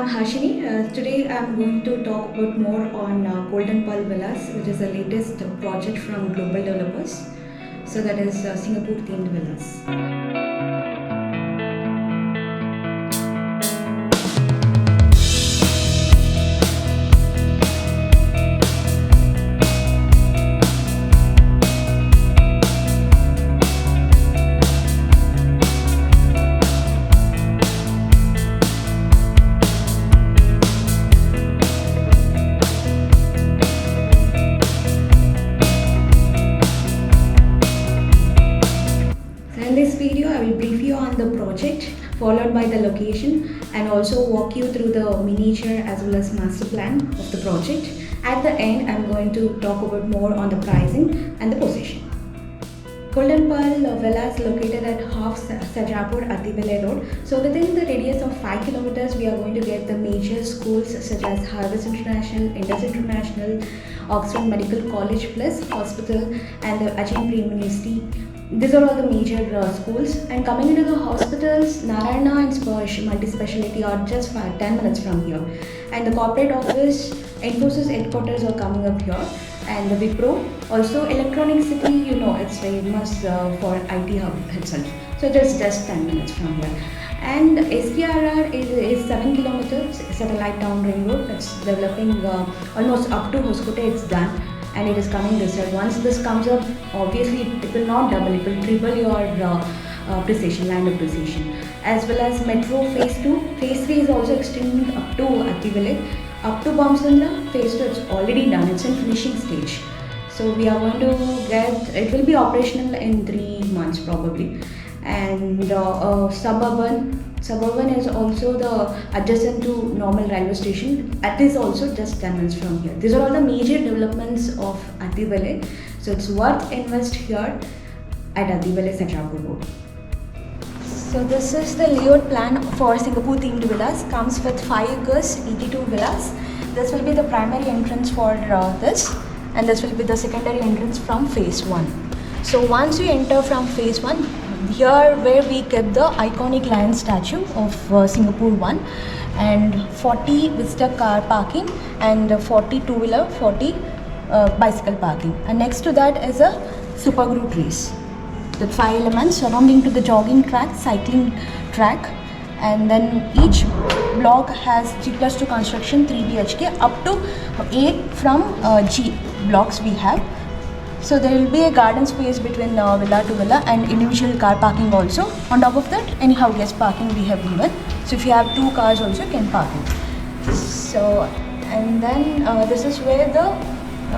I'm Hashini. Today I'm going to talk about more on Golden Pearl Villas, which is the latest project from global developers. So that is Singapore themed villas. In this video, I will brief you on the project, followed by the location, and also walk you through the miniature as well as master plan of the project. At the end, I'm going to talk about more on the pricing and the position. Golden Pearl Villa is located at half Sarjapur Attibele Road. So within the radius of 5 kilometers, we are going to get the major schools such as Harvard International, Indus International, Oxford Medical College Plus Hospital, and the Ajin Pre-University. These are all the major schools. And coming into the hospitals, Narayana and Spacious multi-speciality are just 10 minutes from here. And the corporate office, Infosys headquarters are coming up here. And the Wipro, also Electronic City, it's famous for IT hub itself. So just 10 minutes from here. And SPRR is 7 kilometers, satellite town ring road. It's developing almost up to Hoskote, it's done. And it is coming this year. Once this comes up, obviously it will not double, it will triple your precision, land of precision. As well as Metro Phase 2, Phase 3 is also extending up to Attibele, up to Bamsandla. Phase 2 is already done, it's in finishing stage. So we are going to get, it will be operational in 3 months probably. And Suburban is also the adjacent to normal railway station. That is also just 10 minutes from here. These are all the major developments of Attibele. So it's worth invest here at Attibele Sarjapur Road. So this is the layout plan for Singapore themed villas. Comes with 5 acres, 82 villas. This will be the primary entrance for this, and this will be the secondary entrance from phase 1. So once you enter from phase 1, here where we kept the iconic lion statue of Singapore 1, and 40 visitor car parking, and 40 two-wheeler, 40 bicycle parking. And next to that is a super glue trees. The 5 elements surrounding to the jogging track, cycling track, and then each block has G+2 construction, 3 BHK, up to 8 from G blocks we have. So there will be a garden space between villa to villa and individual car parking also. On top of that, anyhow guest parking we have given. So if you have 2 cars also, you can park it. So, and then this is where the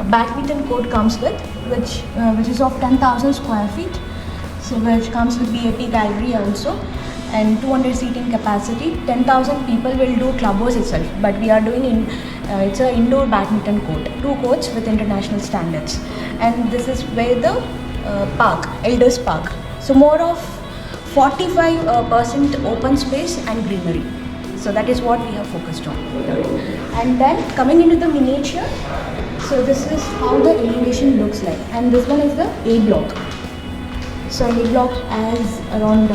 badminton court comes with, which is of 10,000 square feet. So which comes with BAP gallery also, and 200 seating capacity. 10,000 people will do clubhouse itself, but we are doing it's an indoor badminton court, 2 courts with international standards. And this is where the park, elders park. So more of 45% open space and greenery. So that is what we have focused on. And then coming into the miniature, so this is how the elevation looks like. And this one is the A block. So A block has around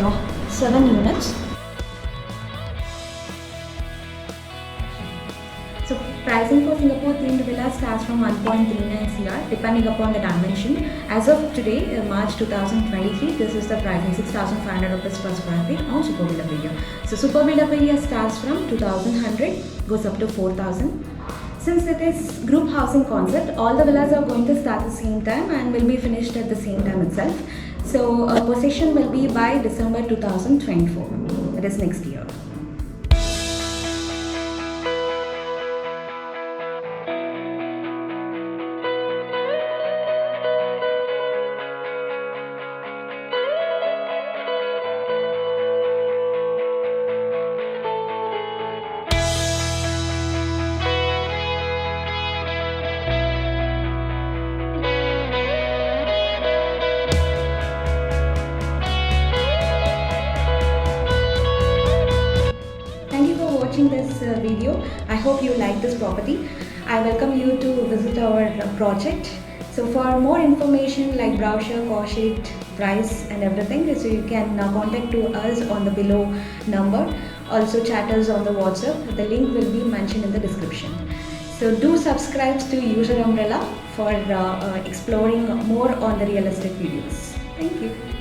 7 units. So pricing for Singapore themed villa starts from 1.39 CR depending upon the dimension. As of today, March 2023, this is the pricing, 6,500 rupees per square feet on Super Villa area. So Super Villa area starts from 2,100, goes up to 4,000. Since it is group housing concept, all the villas are going to start at the same time and will be finished at the same time itself. So possession will be by December 2024, that is next year. Watching this video. I hope you like this property. I welcome you to visit our project. So for more information like brochure, cost sheet, price and everything, so you can contact to us on the below number, also chat us on the WhatsApp. The link will be mentioned in the description. So do subscribe to User Umbrella for exploring more on the realistic videos. Thank you.